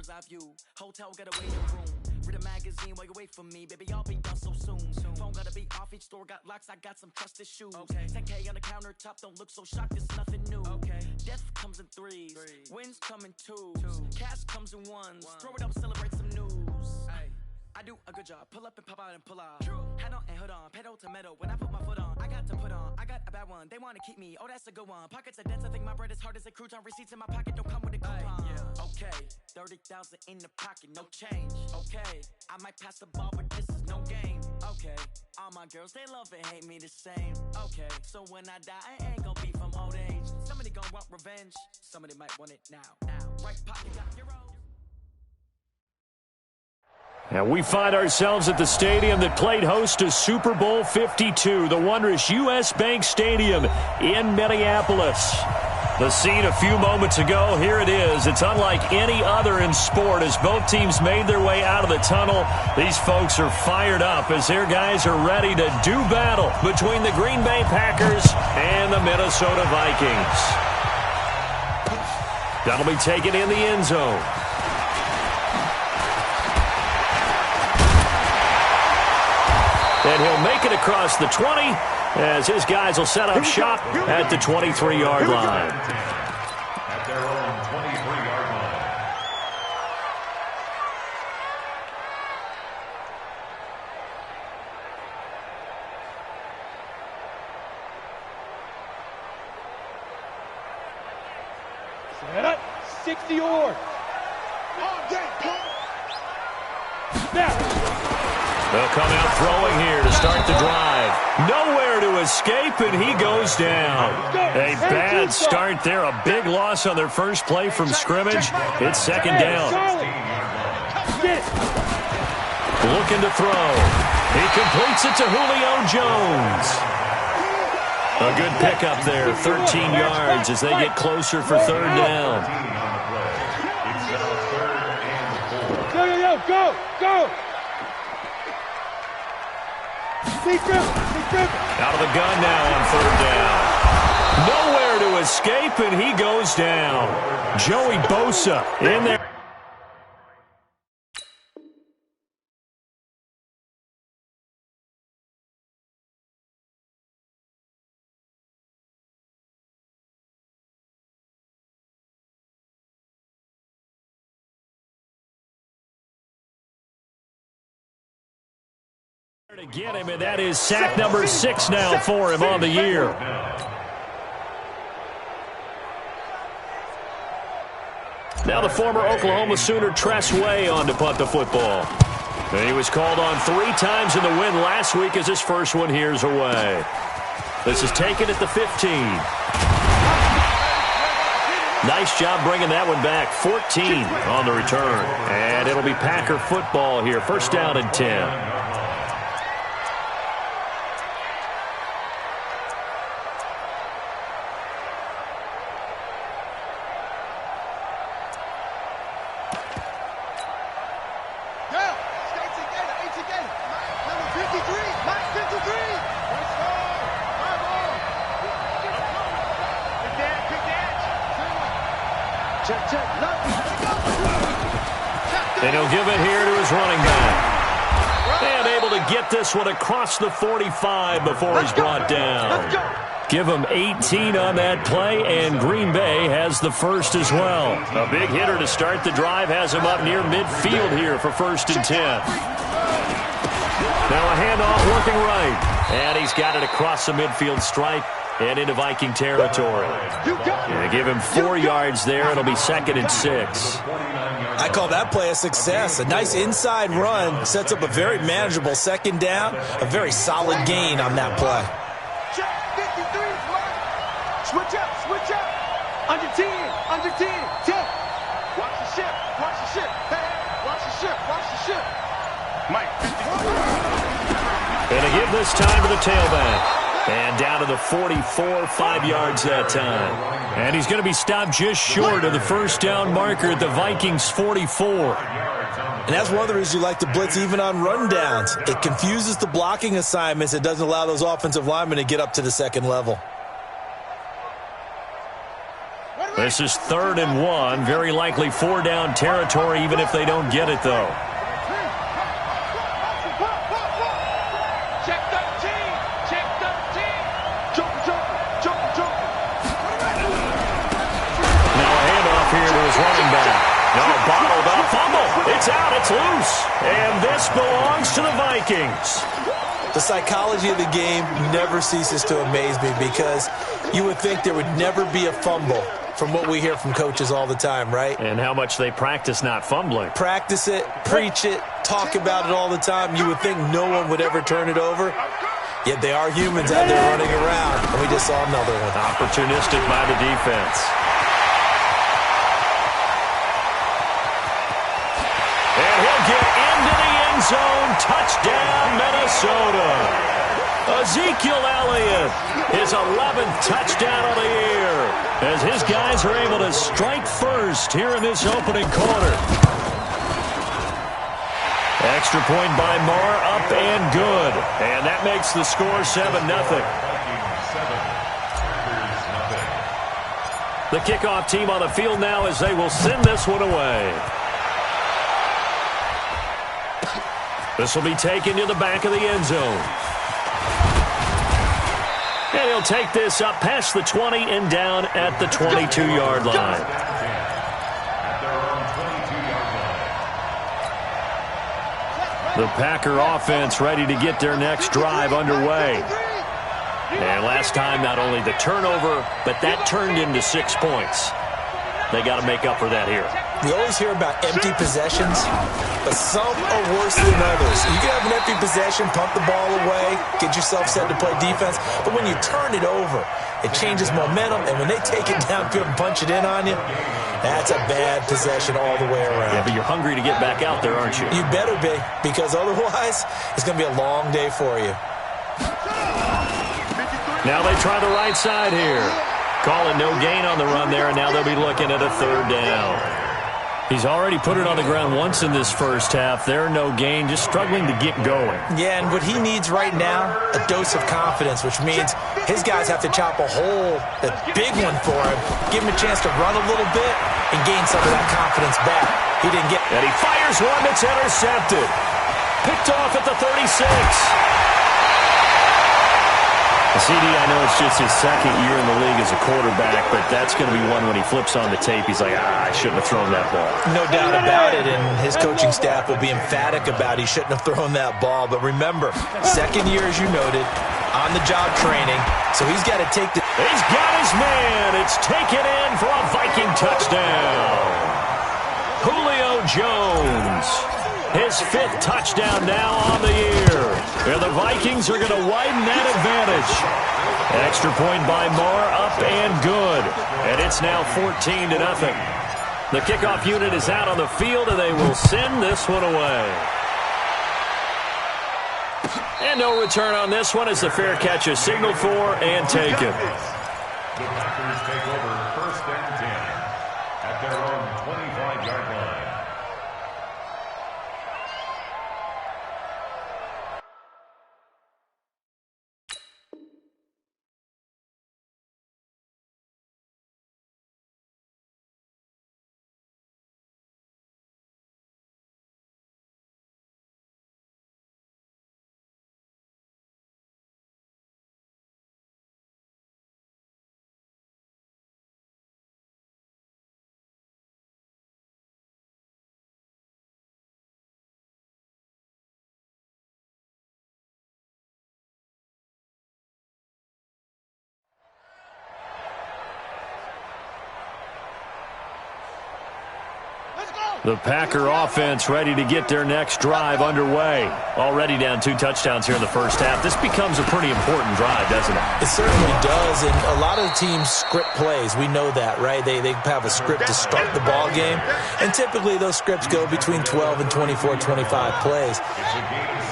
bird's eye view. Hotel got a waiting room. Read a magazine while you wait for me. Baby, I'll be done so soon. Phone gotta be off, each store got locks, I got some trusted shoes. 10K on the countertop, don't look so shocked, it's nothing new. Death comes in threes, wins come in twos. Cash comes in ones, throw it up, celebrate some news. I do a good job, pull up and pop out and pull out. Hat on and hood on, pedal to metal. When I put my foot on, I got to put on. I got a bad one, they wanna keep me, oh that's a good one. Pockets are dense, I think my bread is hard as a crouton. Receipts in my pocket don't come with a coupon. Okay, 30,000 in the pocket, no change. Okay, I might pass the ball, but this is no game. Okay, all my girls, they love and hate me the same. Okay, so when I die, I ain't gon' be from old age. Somebody gon' want revenge, somebody might want it now. Right pocket got your own. And we find ourselves at the stadium that played host to Super Bowl 52, the wondrous U.S. Bank Stadium in Minneapolis. The scene a few moments ago, here it is. It's unlike any other in sport as both teams made their way out of the tunnel. These folks are fired up as their guys are ready to do battle between the Green Bay Packers and the Minnesota Vikings. That'll be taken in the end zone. And he'll make it across the 20 as his guys will set up shop at the 23-yard line. At their own 23-yard line. Set up, 60-yard. Now. They'll come out throwing here to start the drive. Nowhere to escape, and he goes down. A bad start there. A big loss on their first play from scrimmage. It's second down. Looking to throw. He completes it to Julio Jones. A good pickup there, 13 yards as they get closer for third down. Go! Out of the gun now on third down. Nowhere to escape, and he goes down. Joey Bosa in there. To get him, and that is sack number 6 now for him on the year. Now the former Oklahoma Sooner Tress Way on to punt the football. And he was called on 3 times in the win last week as his first one here's away. This is taken at the 15. Nice job bringing that one back. 14 on the return. And it'll be Packer football here. First down and 10. And he'll give it here to his running back. And able to get this one across the 45 before he's brought down. Give him 18 on that play, and Green Bay has the first as well. A big hitter to start the drive has him up near midfield here for first and 10. Now a handoff working right. And he's got it across the midfield stripe and into Viking territory. And give him 4 yards there. It'll be second and 6. I call that play a success. A nice inside run sets up a very manageable second down. A very solid gain on that play. Switch up. Under 10, 10. Watch the ship. Hey, watch the ship. Mike, 53. And to give this time to the tailback. And down to the 44, 5 yards that time. And he's going to be stopped just short of the first down marker at the Vikings' 44. And that's one of the reasons you like to blitz even on rundowns. It confuses the blocking assignments. It doesn't allow those offensive linemen to get up to the second level. Ready? This is 3rd and 1. Very likely 4-down territory, even if they don't get it, though. Check 13. Check 13. Jump. Now a handoff here to his running back. No, bottled up. Fumble. It's out. It's loose. And this belongs to the Vikings. The psychology of the game never ceases to amaze me because you would think there would never be a fumble from what we hear from coaches all the time, right? And how much they practice not fumbling. Practice it, preach it, talk about it all the time. You would think no one would ever turn it over. Yet they are humans out there running around. And we just saw another one. Opportunistic by the defense. And he'll get into the end zone. Touchdown, Minnesota. Ezekiel Elliott, his 11th touchdown of the year, as his guys are able to strike first here in this opening quarter. Extra point by Marr, up and good. And that makes the score 7-0. The kickoff team on the field now as they will send this one away. This will be taken to the back of the end zone. And he'll take this up past the 20 and down at the 22-yard line. The Packer offense ready to get their next drive underway. And last time, not only the turnover, but that turned into 6 points. They got to make up for that here. We always hear about empty possessions, but some are worse than others. You can have an empty possession, pump the ball away, get yourself set to play defense, but when you turn it over, it changes momentum, and when they take it downfield and punch it in on you, that's a bad possession all the way around. Yeah, but you're hungry to get back out there, aren't you? You better be, because otherwise, it's going to be a long day for you. Now they try the right side here. Calling no gain on the run there, and now they'll be looking at a 3rd down. He's already put it on the ground once in this first half. There, no gain, just struggling to get going. Yeah, and what he needs right now, a dose of confidence, which means his guys have to chop a hole, a big one for him, give him a chance to run a little bit and gain some of that confidence back. He didn't get it. And he fires one that's intercepted. Picked off at the 36. CD, I know it's just his 2nd year in the league as a quarterback, but that's going to be one when he flips on the tape. He's like, I shouldn't have thrown that ball. No doubt about it, and his coaching staff will be emphatic about he shouldn't have thrown that ball. But remember, 2nd year, as you noted, on-the-job training, so he's got to take the... He's got his man. It's taken in for a Viking touchdown. Julio Jones. His 5th touchdown now on the year. And the Vikings are going to widen that advantage. Extra point by Marr, up and good. And it's now 14-0. The kickoff unit is out on the field, and they will send this one away. And no return on this one as the fair catch is signaled for and taken. The Packers take over 1st and 10 at their own 25-yard line. The Packer offense ready to get their next drive underway. Already down 2 touchdowns here in the first half. This becomes a pretty important drive, doesn't it? It certainly does, and a lot of the teams script plays. We know that, right? They have a script to start the ball game, and typically those scripts go between 12 and 24, 25 plays.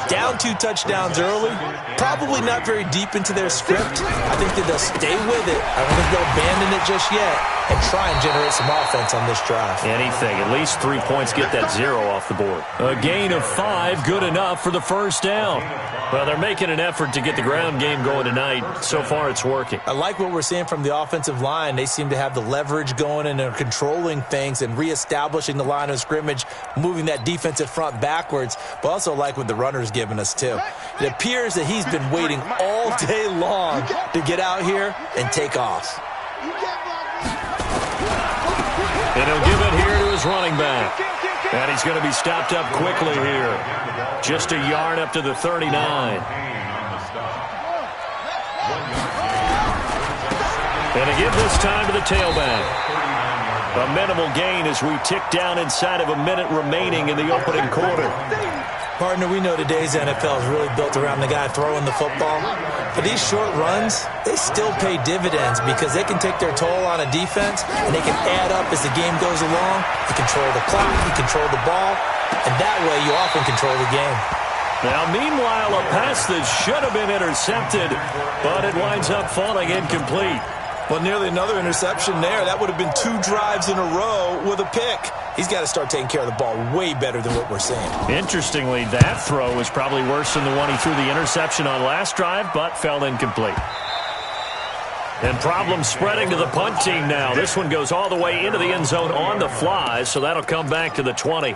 Down 2 touchdowns early, probably not very deep into their script. I think that they'll stay with it. I don't think they'll abandon it just yet. and try and generate some offense on this drive. Anything. At least 3 points, get that 0 off the board. A gain of 5, good enough for the first down. Well, they're making an effort to get the ground game going tonight. So far, it's working. I like what we're seeing from the offensive line. They seem to have the leverage going, and they're controlling things and reestablishing the line of scrimmage, moving that defensive front backwards, but also like what the runner's giving us, too. It appears that he's been waiting all day long to get out here and take off. And he'll give it here to his running back. And he's going to be stopped up quickly here. Just a yard up to the 39. And a give this time to the tailback. A minimal gain as we tick down inside of a minute remaining in the opening quarter. Partner, we know today's NFL is really built around the guy throwing the football. But these short runs, they still pay dividends because they can take their toll on a defense, and they can add up as the game goes along. You control the clock, you control the ball, and that way you often control the game. Now, meanwhile, a pass that should have been intercepted, but it winds up falling incomplete. Well, nearly another interception there. That would have been 2 drives in a row with a pick. He's got to start taking care of the ball way better than what we're seeing. Interestingly, that throw was probably worse than the one he threw the interception on last drive, but fell incomplete. And problems spreading to the punt team now. This one goes all the way into the end zone on the fly, so that'll come back to the 20.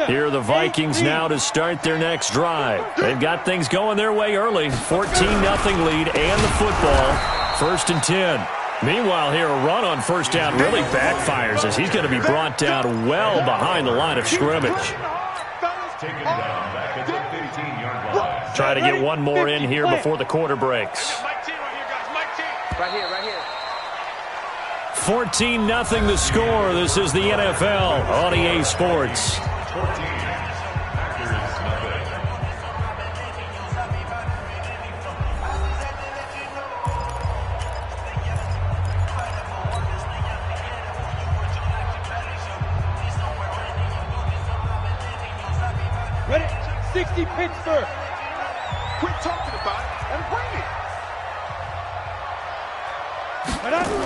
Here are the Vikings now to start their next drive. They've got things going their way early. 14-0 lead and the football. 1st and 10. Meanwhile, here a run on first down really backfires as he's going to be brought down well behind the line of scrimmage. Try to get one more in here before the quarter breaks. Right here. 14-0 the score. This is the NFL on EA Sports. 14. Packers nothing. Ready? 60 Pittsburgh. Quit talking about it and bring it.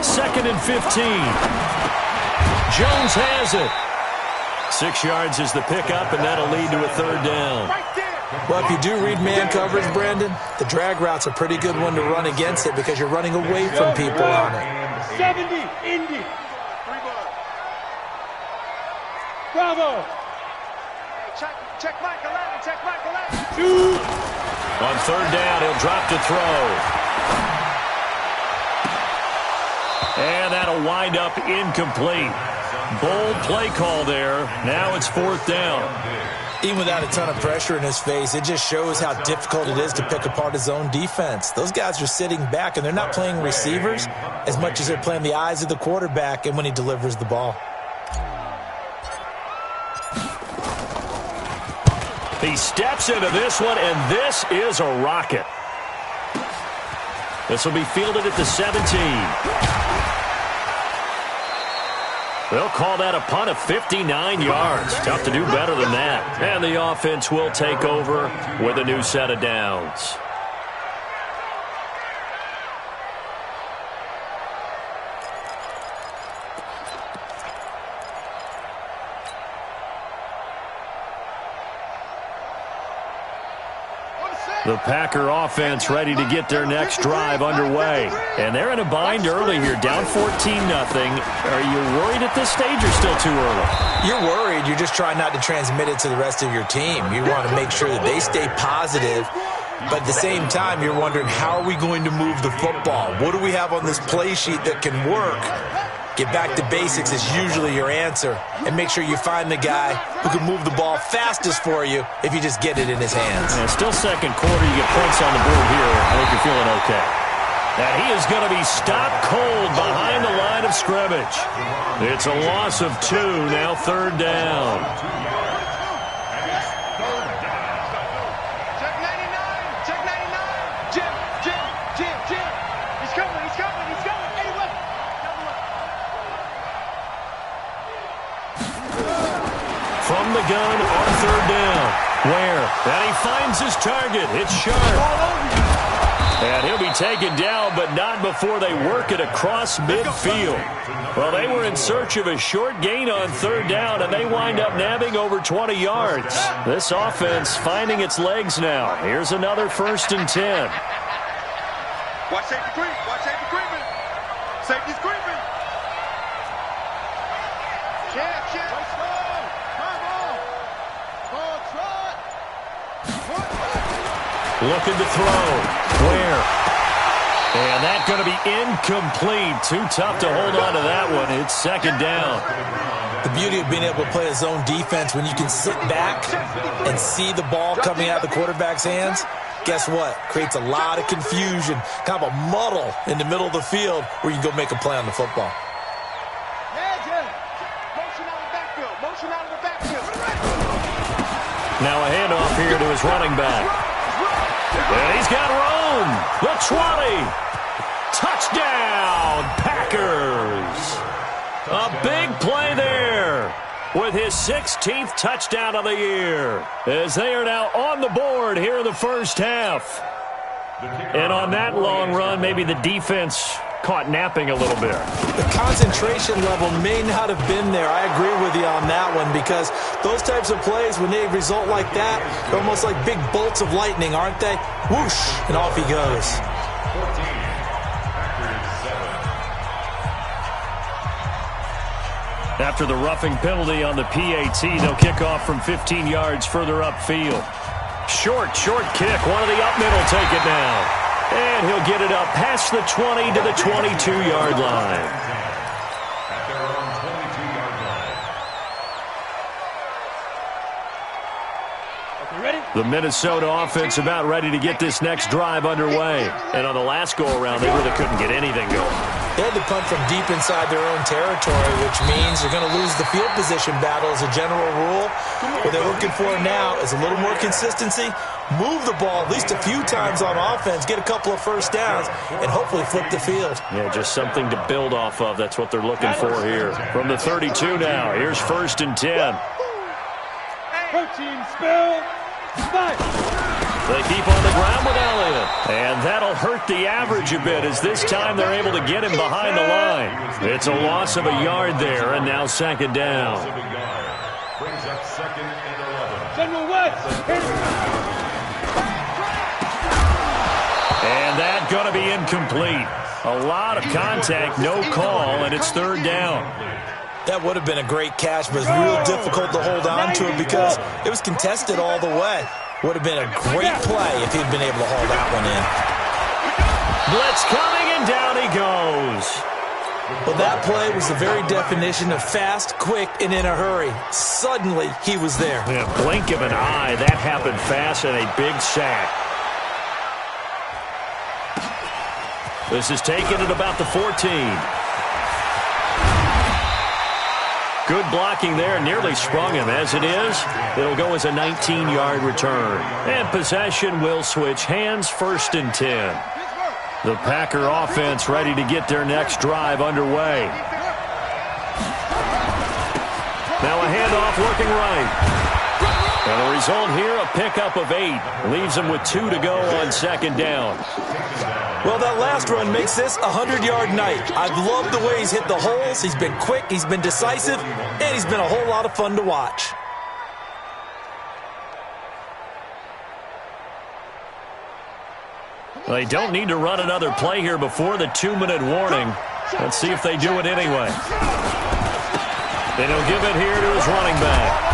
2nd and 15. Jones has it. 6 yards is the pickup, and that'll lead to a 3rd down. Well, if you do read man coverage, Brandon, the drag route's a pretty good one to run against it because you're running away from people on it. 70, Indy. Bravo. Check Michael Allen, check Michael Allen. On 3rd down, he'll drop to throw. And that'll wind up incomplete. Bold play call there. Now it's 4th down. Even without a ton of pressure in his face, it just shows how difficult it is to pick apart his own defense. Those guys are sitting back, and they're not playing receivers as much as they're playing the eyes of the quarterback and when he delivers the ball. He steps into this one, and this is a rocket. This will be fielded at the 17. They'll call that a punt of 59 yards. Tough to do better than that. And the offense will take over with a new set of downs. The Packer offense ready to get their next drive underway. And they're in a bind early here, down 14-0. Are you worried at this stage or still too early? You're worried. You're just trying not to transmit it to the rest of your team. You want to make sure that they stay positive. But at the same time, you're wondering, how are we going to move the football? What do we have on this play sheet that can work? Get back to basics is usually your answer. And make sure you find the guy who can move the ball fastest for you if you just get it in his hands. And still 2nd quarter, you get points on the board here. I think you're feeling okay. And he is going to be stopped cold behind the line of scrimmage. It's a loss of 2, now 3rd down. Check 99. Jim. He's coming. Hey, look. From the gun on 3rd down. Where? And he finds his target. It's Sharp. And he'll be taken down, but not before they work it across midfield. Well, they were in search of a short gain on third down, and they wind up nabbing over 20 yards. This offense finding its legs now. Here's another 1st and 10. Watch safety creep. Watch safety creeping. Safety's creeping. Check. Let's go. Come on. Ball trot. Looking to throw. Where? And that's going to be incomplete. Too tough to hold on to that one. It's 2nd down. The beauty of being able to play a zone defense when you can sit back and see the ball coming out of the quarterback's hands, guess what? Creates a lot of confusion, kind of a muddle in the middle of the field where you can go make a play on the football. Motion out of the backfield. Now a handoff here to his running back. And he's got room. The 20. Touchdown, Packers. A big play there with his 16th touchdown of the year as they are now on the board here in the first half. And on that long run, maybe the defense caught napping a little bit. The concentration level may not have been there. I agree with you on that one because those types of plays, when they result like that, they're almost like big bolts of lightning, aren't they? Whoosh, and off he goes. 14, Packers 7. After the roughing penalty on the PAT, they'll kick off from 15 yards further upfield. Short kick. One of the up middle take it now. And he'll get it up past the 20 to the 22-yard line. At their own 22-yard line. Okay, ready? The Minnesota offense about ready to get this next drive underway. And on the last go-around, they really couldn't get anything going. They had to punt from deep inside their own territory, which means they're going to lose the field position battle as a general rule. What they're looking for now is a little more consistency, move the ball at least a few times on offense, get a couple of first downs, and hopefully flip the field. Yeah, just something to build off of. That's what they're looking for here. From the 32 now, here's 1st and 10. Protein spill. They keep on the ground with Elliott. And that'll hurt the average a bit as this time they're able to get him behind the line. It's a loss of a yard there, and now 2nd down. Brings up 2nd and 11. General West. And that's going to be incomplete. A lot of contact, no call, and it's 3rd down. That would have been a great catch, but it's real difficult to hold on to it because it was contested all the way. Would have been a great play if he'd been able to haul that one in. Blitz coming, and down he goes. Well, that play was the very definition of fast, quick, and in a hurry. Suddenly, he was there. In a blink of an eye, that happened fast, and a big sack. This is taken at about the 14. Good blocking there, nearly sprung him. As it is, it'll go as a 19-yard return. And possession will switch hands, 1st and 10. The Packer offense ready to get their next drive underway. Now a handoff looking right. And the result here, a pickup of 8. Leaves them with 2 to go on 2nd down. Well, that last run makes this a 100-yard night. I've loved the way he's hit the holes. He's been quick, he's been decisive, and he's been a whole lot of fun to watch. They don't need to run another play here before the 2-minute warning. Let's see if they do it anyway. Then he'll give it here to his running back.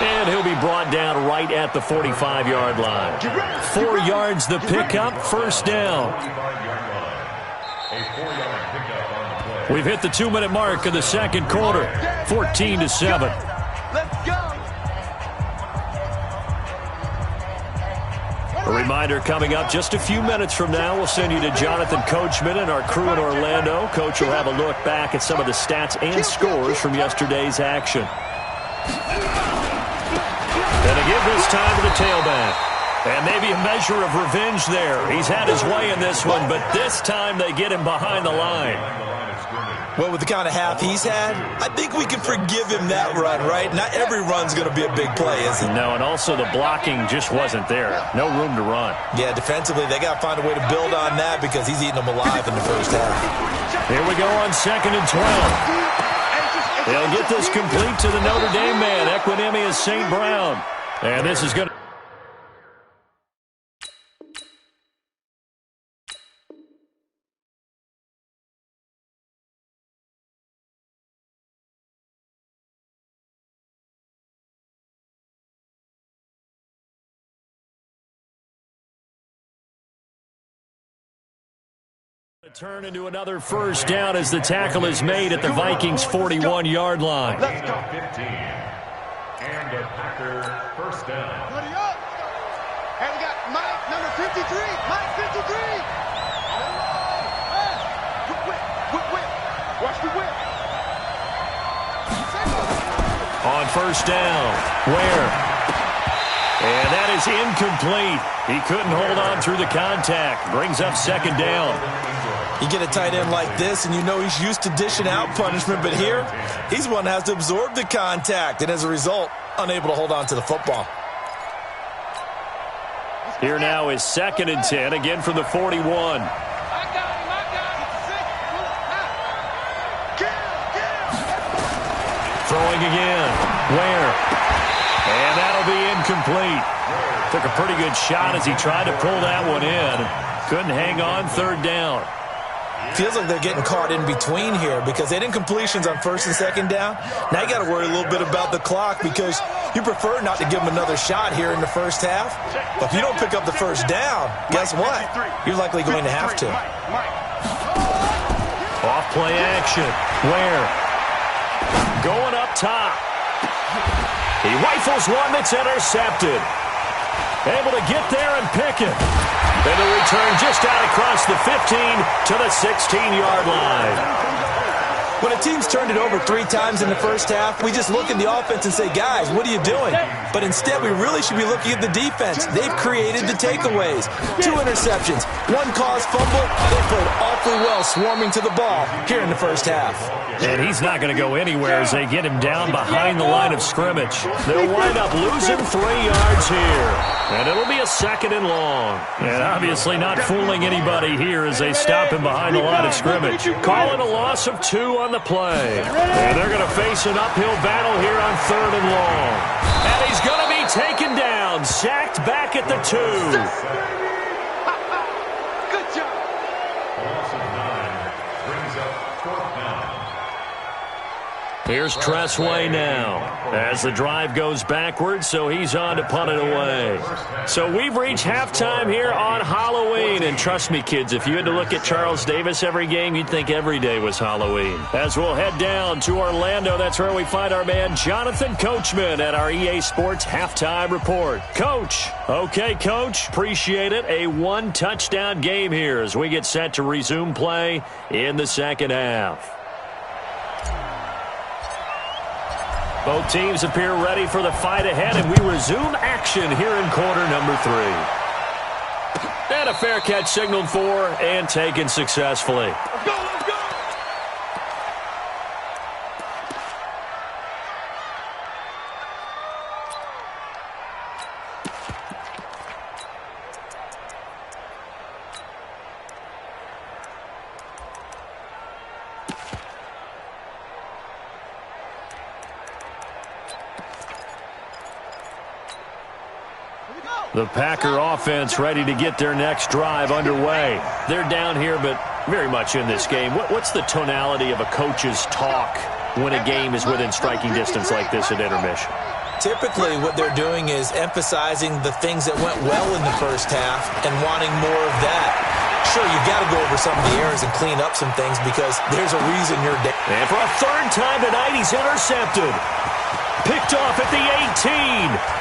And he'll be brought down right at the 45-yard line. 4 yards the pickup, 1st down. We've hit the 2-minute mark of the 2nd quarter, 14-7. Let's go. A reminder coming up just a few minutes from now, we'll send you to Jonathan Coachman and our crew in Orlando. Coach will have a look back at some of the stats and scores from yesterday's action. And a give this time to the tailback. And maybe a measure of revenge there. He's had his way in this one, but this time they get him behind the line. Well, with the kind of half he's had, I think we can forgive him that run, right? Not every run's going to be a big play, is it? No, and also the blocking just wasn't there. No room to run. Yeah, defensively, they got to find a way to build on that because he's eating them alive in the first half. Here we go on 2nd and 12. They'll get this complete to the Notre Dame man, Equinemius St. Brown. And this is going to... turn into another first down as the tackle is made at the Vikings' 41-yard line. Let's go. 15. And a Packer first down. Buddy up. And we got Mike, number 53. Mike, 53. Whip. Watch the whip. On first down, Ware. And that is incomplete. He couldn't hold on through the contact. Brings up 2nd down. You get a tight end like this, and you know he's used to dishing out punishment, but here, he's one that has to absorb the contact, and as a result, unable to hold on to the football. Here now is 2nd and 10, again from the 41. Throwing again. Ware. And that'll be incomplete. Took a pretty good shot as he tried to pull that one in. Couldn't hang on 3rd down. Feels like they're getting caught in between here because they had incompletions on 1st and 2nd down. Now you got to worry a little bit about the clock because you prefer not to give them another shot here in the first half. But if you don't pick up the first down, guess what? You're likely going to have to. Off play action. Ware. Going up top. He rifles one that's intercepted. Able to get there and pick it. And the return just out across the 15 to the 16-yard line. When a team's turned it over 3 times in the first half, we just look at the offense and say, guys, what are you doing? But instead, we really should be looking at the defense. They've created the takeaways. 2 interceptions, 1 caused fumble. They played awfully well swarming to the ball here in the first half. And he's not going to go anywhere as they get him down behind the line of scrimmage. They'll wind up losing 3 yards here. And it'll be a 2nd and long. And obviously not fooling anybody here as they stop him behind the line of scrimmage. Calling a loss of 2 on the play. And they're going to face an uphill battle here on 3rd and long. And he's going to be taken down, sacked back at the 2. Good job. A loss of 9 brings up 4th down. Here's Tressway now as the drive goes backwards, so he's on to punt it away. So we've reached halftime here on Halloween. And trust me, kids, if you had to look at Charles Davis every game, you'd think every day was Halloween. As we'll head down to Orlando, that's where we find our man Jonathan Coachman at our EA Sports Halftime Report. Coach. Okay, Coach. Appreciate it. A 1-touchdown game here as we get set to resume play in the second half. Both teams appear ready for the fight ahead, and we resume action here in quarter number 3. And a fair catch signaled for and taken successfully. Let's go, let's go. The Packer offense ready to get their next drive underway. They're down here, but very much in this game. What's the tonality of a coach's talk when a game is within striking distance like this at intermission? Typically, what they're doing is emphasizing the things that went well in the first half and wanting more of that. Sure, you've got to go over some of the errors and clean up some things because there's a reason you're down. And for a 3rd time tonight, he's intercepted. Picked off at the 18.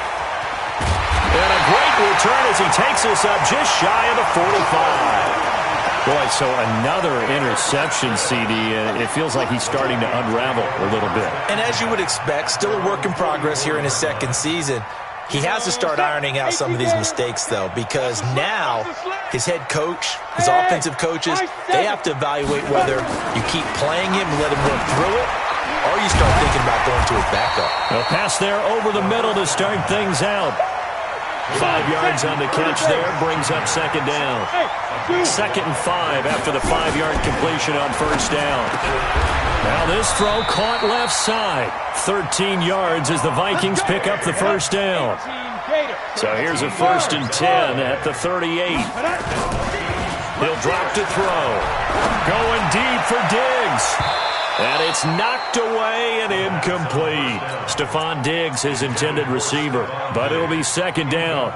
And a great return as he takes us up just shy of the 45. Boy, so another interception, CD. It feels like he's starting to unravel a little bit. And as you would expect, still a work in progress here in his 2nd season. He has to start ironing out some of these mistakes, though, because now his head coach, his offensive coaches, they have to evaluate whether you keep playing him and let him work through it, or you start thinking about going to his backup. A pass there over the middle to start things out. 5 yards on the catch there, brings up second down. 2nd and 5 after the 5-yard completion on first down. Now this throw caught left side. 13 yards as the Vikings pick up the first down. So here's a 1st and 10 at the 38. He'll drop to throw. Going deep for Diggs. And it's knocked away and incomplete. Stephon Diggs, his intended receiver. But it'll be 2nd down.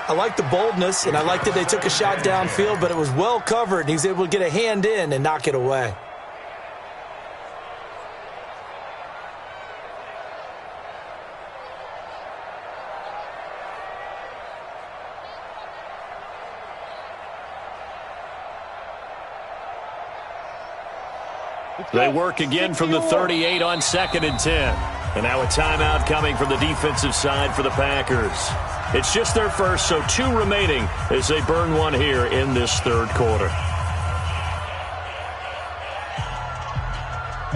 I like the boldness, and I like that they took a shot downfield, but it was well covered, and he was able to get a hand in and knock it away. They work again from the 38 on 2nd and 10. And now a timeout coming from the defensive side for the Packers. It's just their first, so 2 remaining as they burn one here in this 3rd quarter.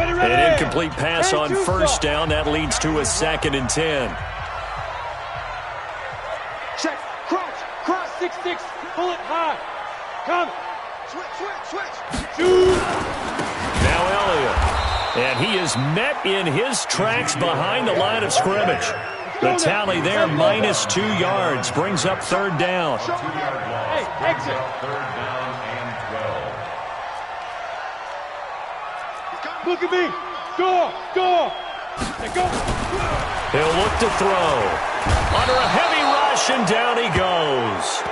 An incomplete pass on first down. That leads to a 2nd and 10. Check, crouch, cross, 6-6, pull it high. Come. Switch. Shoot. Now Elliott, and he is met in his tracks behind the line of scrimmage. The tally there, -2 yards, brings up 3rd down. Hey, exit. 3rd down and 12. Look at me. Door. Let go. He'll look to throw. Under a heavy rush, and down he goes.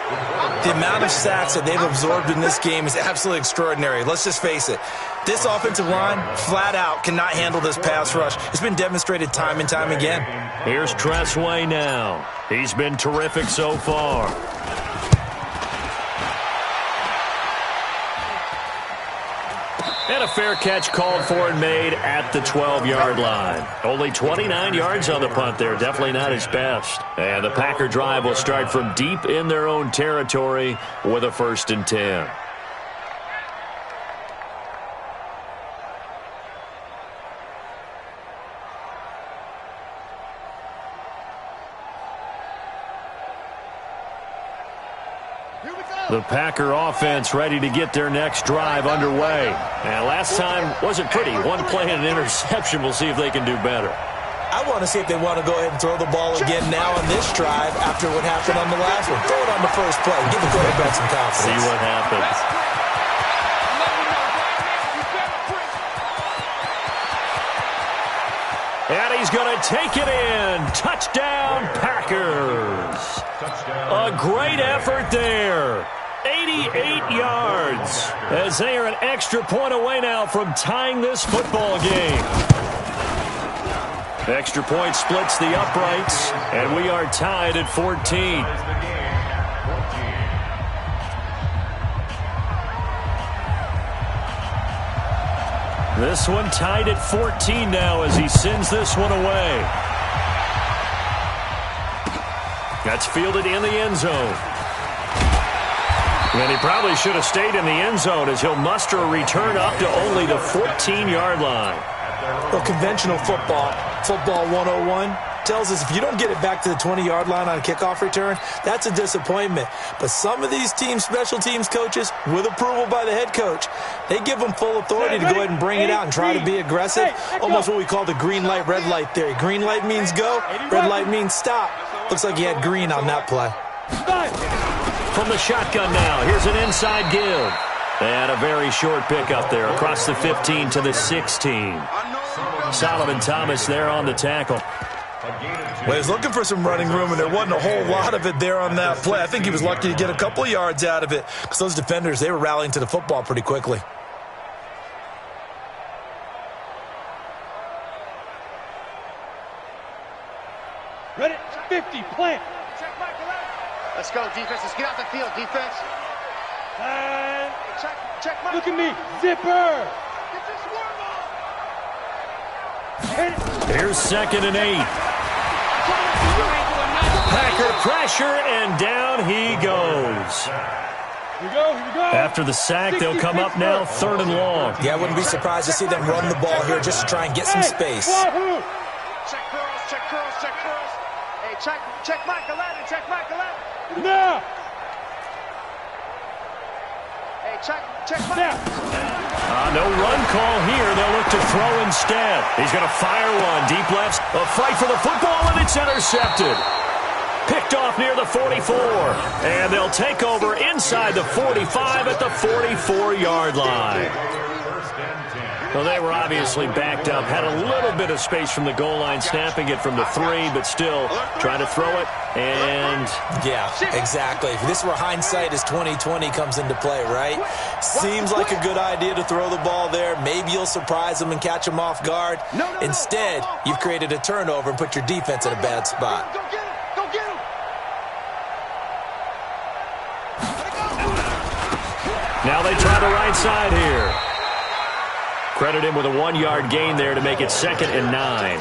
The amount of sacks that they've absorbed in this game is absolutely extraordinary. Let's just face it. This offensive line, flat out, cannot handle this pass rush. It's been demonstrated time and time again. Here's Tressway now. He's been terrific so far. And a fair catch called for and made at the 12-yard line. Only 29 yards on the punt there. Definitely not his best. And the Packer drive will start from deep in their own territory with a 1st and 10. The Packer offense ready to get their next drive underway. And last time wasn't pretty. One play and an interception. We'll see if they can do better. I want to see if they want to go ahead and throw the ball again now on this drive after what happened on the last one. Throw it on the first play. Give the quarterback some confidence. See what happens. And he's going to take it in. Touchdown, Packers. A great effort there. 88 yards as they are an extra point away now from tying this football game. Extra point splits the uprights, and we are tied at 14. This one tied at 14 now as he sends this one away. That's fielded in the end zone. And he probably should have stayed in the end zone as he'll muster a return up to only the 14-yard line. Well, conventional football 101, tells us if you don't get it back to the 20-yard line on a kickoff return, that's a disappointment. But some of these team special teams coaches, with approval by the head coach, they give them full authority to go ahead and bring it out and try to be aggressive, almost what we call the green light, red light theory. Green light means go, red light means stop. Looks like he had green on that play. From the shotgun now, here's an inside give. And a very short pickup there across the 15 to the 16. Solomon Thomas there on the tackle. Well, he was looking for some running room, and there wasn't a whole lot of it there on that play. I think he was lucky to get a couple yards out of it because those defenders, they were rallying to the football pretty quickly. Ready? 50, plant. Let's go, defense. Let's get out the field, defense. And Check my... look at me, zipper. Here's 2nd and 8. Packer pressure, and down he goes. Here we go. After the sack, they'll come up now 3rd and long. Yeah, I wouldn't be surprised to see them run the ball here just to try and get some space. Check curls. Hey, check Michael Allen. Now. Hey, check Michael. No run call here. They'll look to throw instead. He's going to fire one. Deep left. A fight for the football, and it's intercepted. Picked off near the 44. And they'll take over inside the 45 at the 44-yard line. Well, they were obviously backed up. Had a little bit of space from the goal line, snapping it from the 3, but still trying to throw it. And yeah, exactly. If this where hindsight is 20/20 comes into play, right? Seems like a good idea to throw the ball there. Maybe you'll surprise them and catch them off guard. Instead, you've created a turnover and put your defense in a bad spot. Go get him. now they try the right side here. Credit him with a 1-yard gain there to make it 2nd and 9.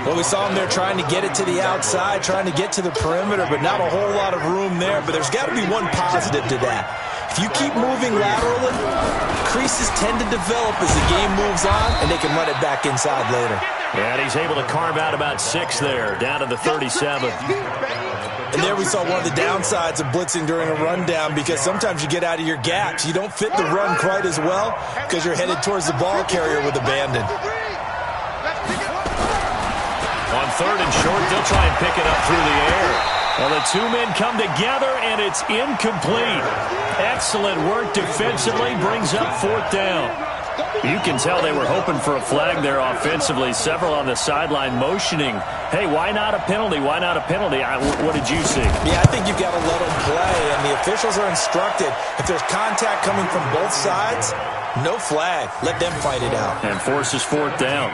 Well, we saw him there trying to get it to the outside, trying to get to the perimeter, but not a whole lot of room there. But there's got to be one positive to that. If you keep moving laterally, creases tend to develop as the game moves on, and they can run it back inside later. And he's able to carve out about 6 there, down to the 37. And there we saw one of the downsides of blitzing during a rundown, because sometimes you get out of your gaps. You don't fit the run quite as well because you're headed towards the ball carrier with abandon. On 3rd and short, they'll try and pick it up through the air. Well, the 2 men come together, and it's incomplete. Excellent work defensively, brings up 4th down. You can tell they were hoping for a flag there offensively. Several on the sideline motioning, hey, why not a penalty? Why not a penalty? What did you see? Yeah, I think you've got to let them play, and the officials are instructed. If there's contact coming from both sides, no flag. Let them fight it out. And forces 4th down.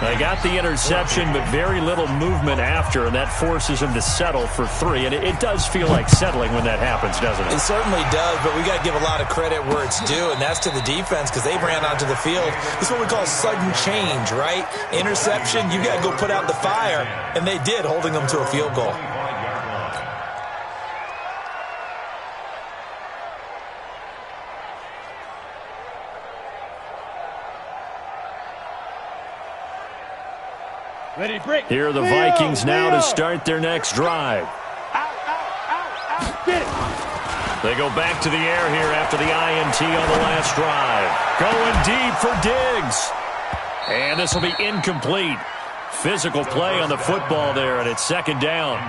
They got the interception, but very little movement after, and that forces them to settle for 3. And it does feel like settling when that happens, doesn't it? It certainly does, but we got to give a lot of credit where it's due, and that's to the defense, because they ran onto the field. This is what we call sudden change, right? Interception, you got to go put out the fire, and they did, holding them to a field goal. Ready, break. Here are the Vikings now to start their next drive. They go back to the air here after the INT on the last drive. Going deep for Diggs. And this will be incomplete. Physical play on the football there, and it's 2nd down.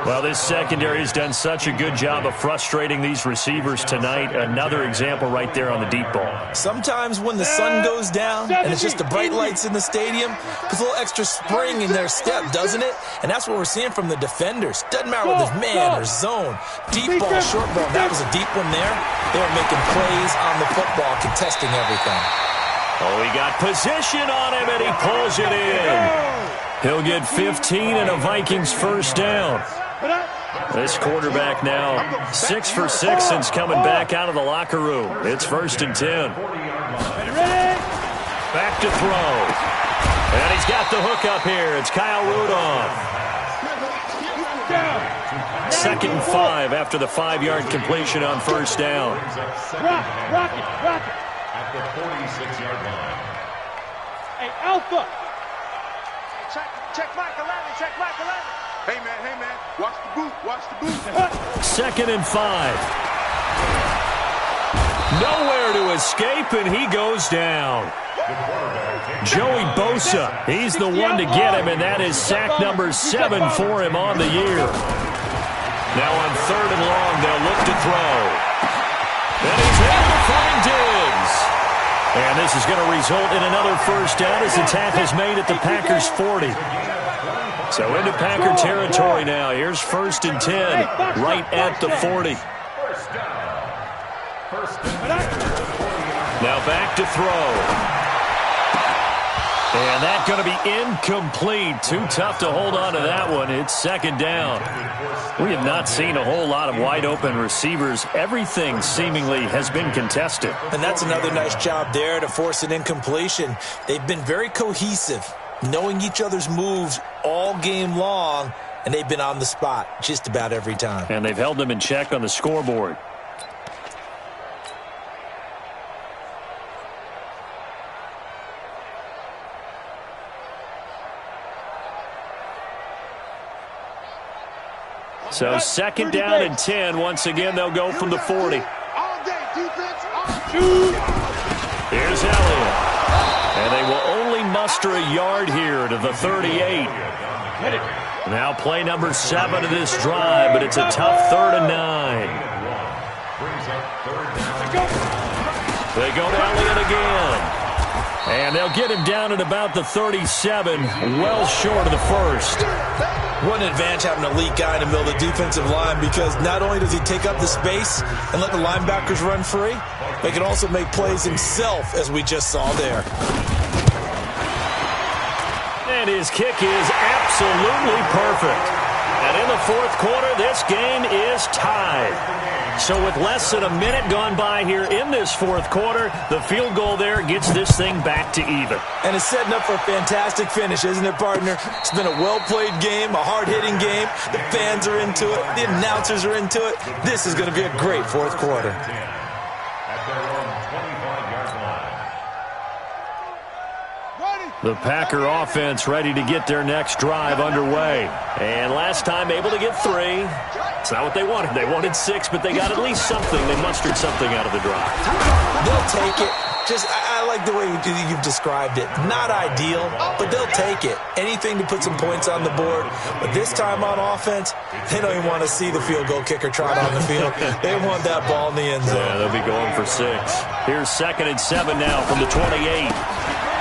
Well, this secondary has done such a good job of frustrating these receivers tonight. Another example right there on the deep ball. Sometimes when the sun goes down and it's just the bright lights in the stadium, puts a little extra spring in their step, doesn't it? And that's what we're seeing from the defenders. Doesn't matter whether it's man or zone. Deep ball, short ball. That was a deep one there. They were making plays on the football, contesting everything. Oh, he got position on him, and he pulls it in. He'll get 15 and a Vikings 1st down. This quarterback now 6 for 6 since coming back out of the locker room. It's 1st and 10. Back to throw. And he's got the hook up here. It's Kyle Rudolph. 2nd and 5 after the 5-yard completion on 1st down. Rock it. At the 46-yard line. Hey, Alpha. Check Michael Allen. Hey, man. Watch the boot. 2nd and 5. Nowhere to escape, and he goes down. Joey Bosa, he's the one to get him, and that is sack number 7 for him on the year. Now on 3rd and long, they'll look to throw. And he's able to find Diggs. And this is going to result in another 1st down as the tackle is made at the Packers' 40. So into Packer territory now. Here's 1st and 10, right at the 40. Now back to throw. And that's going to be incomplete. Too tough to hold on to that one. It's 2nd down. We have not seen a whole lot of wide-open receivers. Everything seemingly has been contested. And that's another nice job there to force an incompletion. They've been very cohesive, knowing each other's moves all game long, and they've been on the spot just about every time. And they've held them in check on the scoreboard. So second down and 10. Once again, they'll go from the 40. Here's Elliott. And they will only muster a yard here to the 38. Now play number 7 of this drive, but it's a tough 3rd and 9. They go to Elliott again. And they'll get him down at about the 37, well short of the first. What an advantage having an elite guy in the middle of the defensive line, because not only does he take up the space and let the linebackers run free, but he can also make plays himself, as we just saw there. And his kick is absolutely perfect. And in the fourth quarter, this game is tied. So with less than a minute gone by here in this fourth quarter, the field goal there gets this thing back to even. And it's setting up for a fantastic finish, isn't it, partner? It's been a well-played game, a hard-hitting game. The fans are into it. The announcers are into it. This is going to be a great fourth quarter. The Packer offense ready to get their next drive underway. And last time able to get 3. It's not what they wanted. They wanted 6, but they got at least something. They mustered something out of the drive. They'll take it. I like the way you've described it. Not ideal, but they'll take it. Anything to put some points on the board. But this time on offense, they don't even want to see the field goal kicker trot on the field. They want that ball in the end zone. Yeah, they'll be going for 6. Here's 2nd and 7 now from the 28.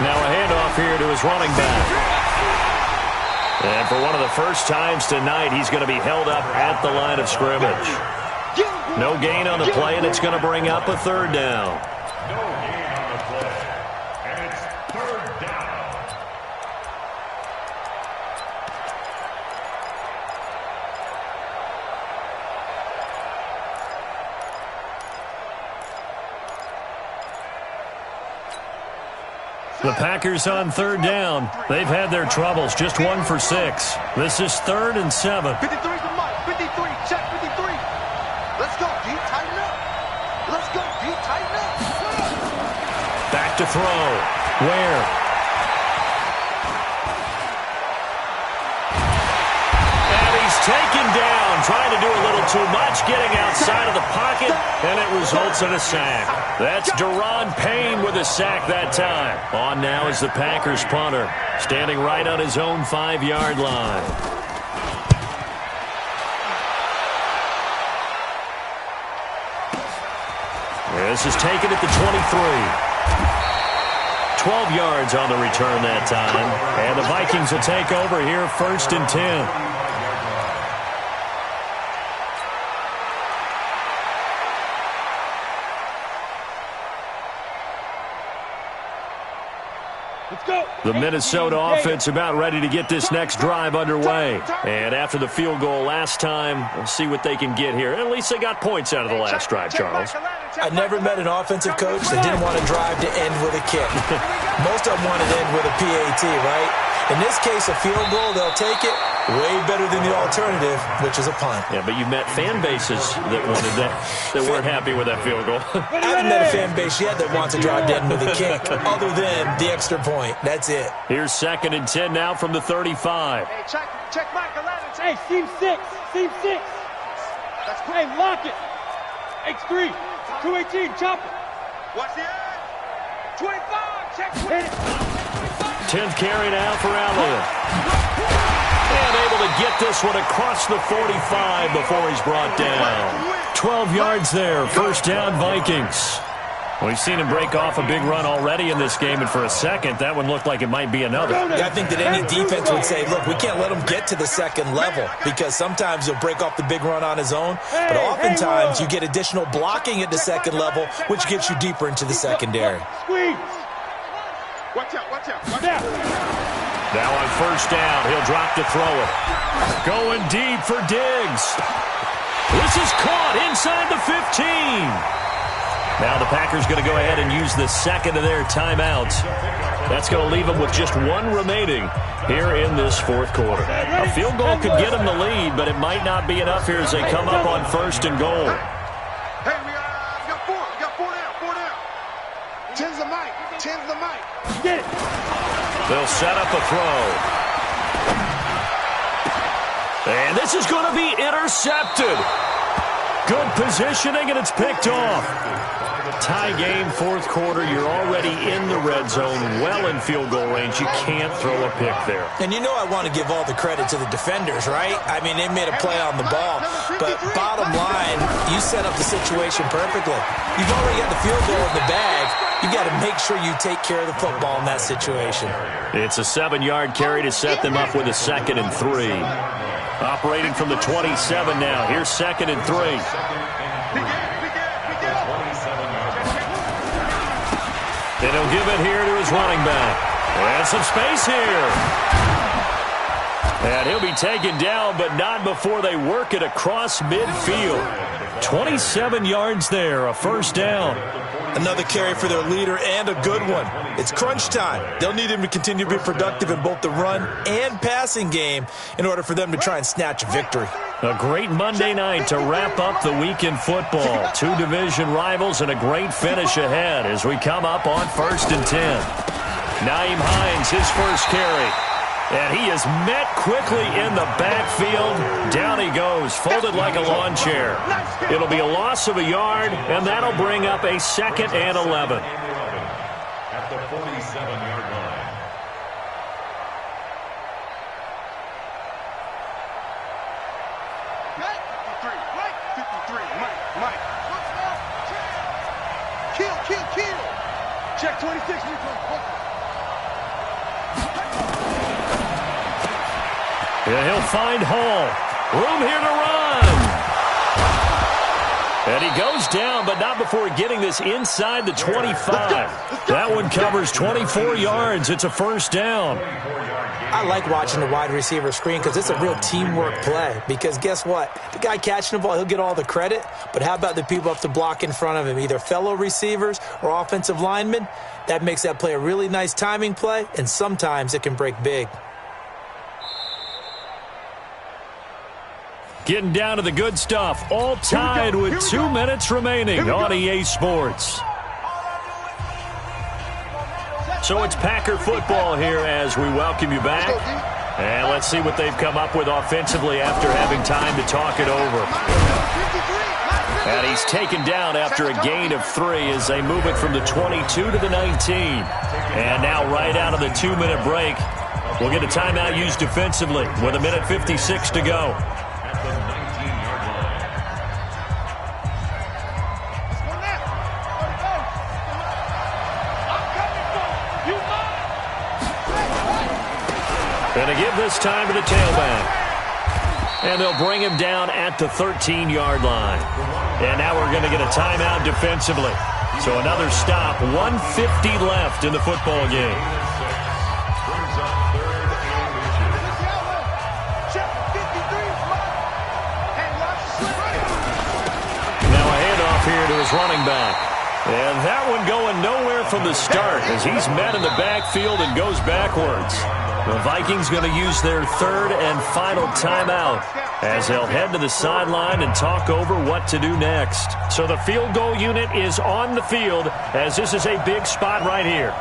Now a handoff here to his running back. And for one of the first times tonight, he's going to be held up at the line of scrimmage. No gain on the play, and it's going to bring up a 3rd down. No gain on the play, and it's 3rd down. The Packers on 3rd down. They've had their troubles, just 1 for 6. This is 3rd and 7. 53 to Mike, 53, check 53. Let's go, deep, tighten up. Let's go, deep, tighten up. Back to throw. Where? And he's taken down, trying to do a little too much, getting outside of the pocket, and it results in a sack. That's Deron Payne with a sack that time. On now is the Packers punter, standing right on his own 5-yard line. This is taken at the 23. 12 yards on the return that time. And the Vikings will take over here, 1st and 10. The Minnesota offense about ready to get this next drive underway. And after the field goal last time, we'll see what they can get here. At least they got points out of the last drive, Charles. I never met an offensive coach that didn't want to drive to end with a kick. Most of them want to end with a PAT, right? In this case, a field goal, they'll take it. Way better than the alternative, which is a punt. Yeah, but you met fan bases that wanted that weren't happy with that field goal. I haven't met a fan base yet that wants to drive dead with a kick, other than the extra point. That's it. Here's 2nd and 10 now from the 35. Hey, check Mike, hey, seam 6. That's hey, lock it. X3, 218, chop it. Watch the edge. 25, check 20. 10th carry now for Elliott. And able to get this one across the 45 before he's brought down. 12 yards there, 1st down Vikings. We've seen him break off a big run already in this game, and for a second, that one looked like it might be another. Yeah, I think that any defense would say, look, we can't let him get to the second level, because sometimes he'll break off the big run on his own, but oftentimes you get additional blocking at the second level, which gets you deeper into the secondary. Squeeze. Watch out. Now on 1st down, he'll drop to throw it. Going deep for Diggs. This is caught inside the 15. Now the Packers going to go ahead and use the second of their timeouts. That's going to leave them with just one remaining here in this fourth quarter. A field goal could get them the lead, but it might not be enough here as they come up on first and goal. Hey, we got four down. 10's the mic. Get it. They'll set up a throw. And this is going to be intercepted. Good positioning, and it's picked off. Tie game, fourth quarter. You're already in the red zone, well in field goal range. You can't throw a pick there. And you know I want to give all the credit to the defenders, right? I mean, they made a play on the ball. But bottom line, you set up the situation perfectly. You've already got the field goal in the bag. You got to make sure you take care of the football in that situation. It's a 7-yard carry to set them up with a 2nd and 3. Operating from the 27 now. Here's 2nd and 3. And he'll give it here to his running back. And some space here. And he'll be taken down, but not before they work it across midfield. 27 yards there, a first down. Another carry for their leader and a good one. It's crunch time. They'll need him to continue to be productive in both the run and passing game in order for them to try and snatch a victory. A great Monday night to wrap up the week in football. 2 division rivals and a great finish ahead as we come up on 1st and 10. Nyheim Hines, his first carry. And he is met quickly in the backfield. Down he goes, folded like a lawn chair. It'll be a loss of a yard, and that'll bring up a 2nd and 11. At the 47-yard line. Kill. Check 26. And he'll find Hall. Room here to run. And he goes down, but not before getting this inside the 25. That one covers 24 yards. It's a first down. I like watching the wide receiver screen because it's a real teamwork play. Because guess what? The guy catching the ball, he'll get all the credit. But how about the people up to block in front of him, either fellow receivers or offensive linemen? That makes that play a really nice timing play, and sometimes it can break big. Getting down to the good stuff. All tied with 2 minutes remaining on EA Sports. So it's Packer football here as we welcome you back. And let's see what they've come up with offensively after having time to talk it over. And he's taken down after a gain of 3 as they move it from the 22 to the 19. And now right out of the 2-minute break, we'll get a timeout used defensively with 1:56 to go. Going to give this time to the tailback. And they'll bring him down at the 13-yard line. And now we're going to get a timeout defensively. So another stop, 1:50 left in the football game. Now a handoff here to his running back. And that one going nowhere from the start as he's met in the backfield and goes backwards. The Vikings going to use their 3rd and final timeout as they'll head to the sideline and talk over what to do next. So the field goal unit is on the field as this is a big spot right here.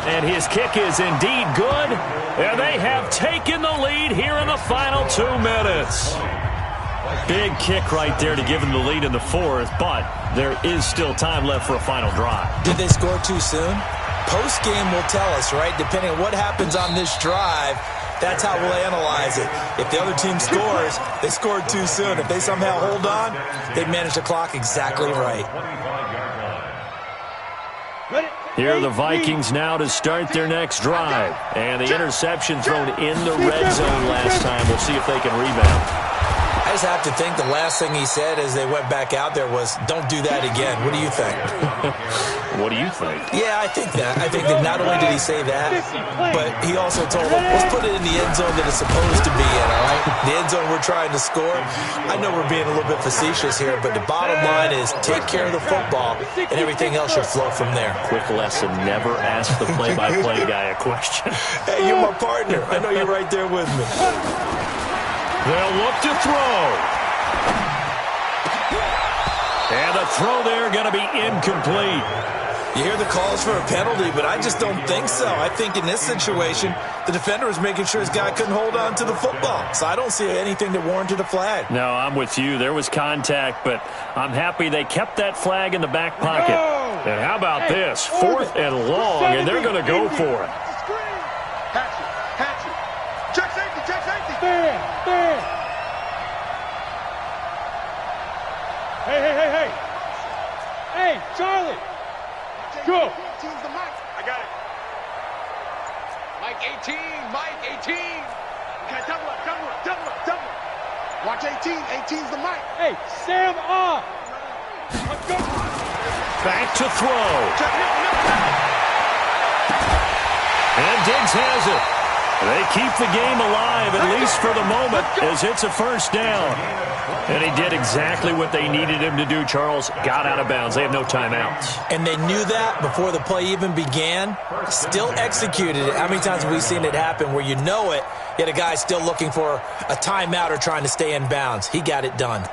And his kick is indeed good. And they have taken the lead here in the final 2 minutes. Big kick right there to give them the lead in the 4th, but there is still time left for a final drive. Did they score too soon? Post-game will tell us, right? Depending on what happens on this drive, that's how we'll analyze it. If the other team scores, they scored too soon. If they somehow hold on, they manage the clock exactly right. Here are the Vikings now to start their next drive. And the interception thrown in the red zone last time. We'll see if they can rebound. I I just have to think the last thing he said as they went back out there was, don't do that again. What do you think? What do you think? Yeah, I think that. I think that not only did he say that, but he also told them, let's put it in the end zone that it's supposed to be in, all right? The end zone we're trying to score. I know we're being a little bit facetious here, but the bottom line is take care of the football, and everything else should flow from there. Quick lesson, never ask the play-by-play guy a question. Hey, you're my partner. I know you're right there with me. They'll look to throw. And the throw there going to be incomplete. You hear the calls for a penalty, but I just don't think so. I think in this situation, the defender was making sure his guy couldn't hold on to the football. So I don't see anything that warranted a flag. No, I'm with you. There was contact, but I'm happy they kept that flag in the back pocket. And how about this? 4th and long, and they're going to go for it. Hatch it. Check safety. Stand. Hey, Charlie. Go. I got it. Mike 18. Okay, double up. Watch 18. 18's the mic. Hey, Sam off. Let's go. Back to throw. And Diggs has it. They keep the game alive, at least for the moment, as it's a first down. And he did exactly what they needed him to do, Charles. Got out of bounds. They have no timeouts. And they knew that before the play even began. Still executed it. How many times have we seen it happen where you know it, yet a guy's still looking for a timeout or trying to stay in bounds? He got it done.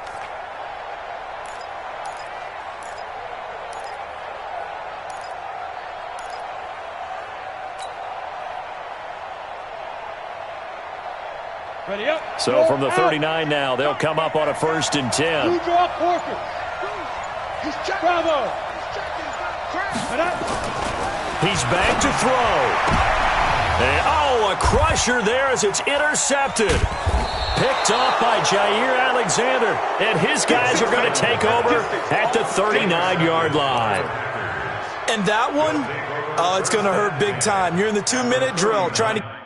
Ready up. So from the 39 now, they'll come up on a 1st and 10. You draw Corker. Bravo. He's back to throw. And, a crusher there as it's intercepted. Picked off by Jair Alexander. And his guys are going to take over at the 39-yard line. And that one, it's going to hurt big time. You're in the 2-minute drill trying to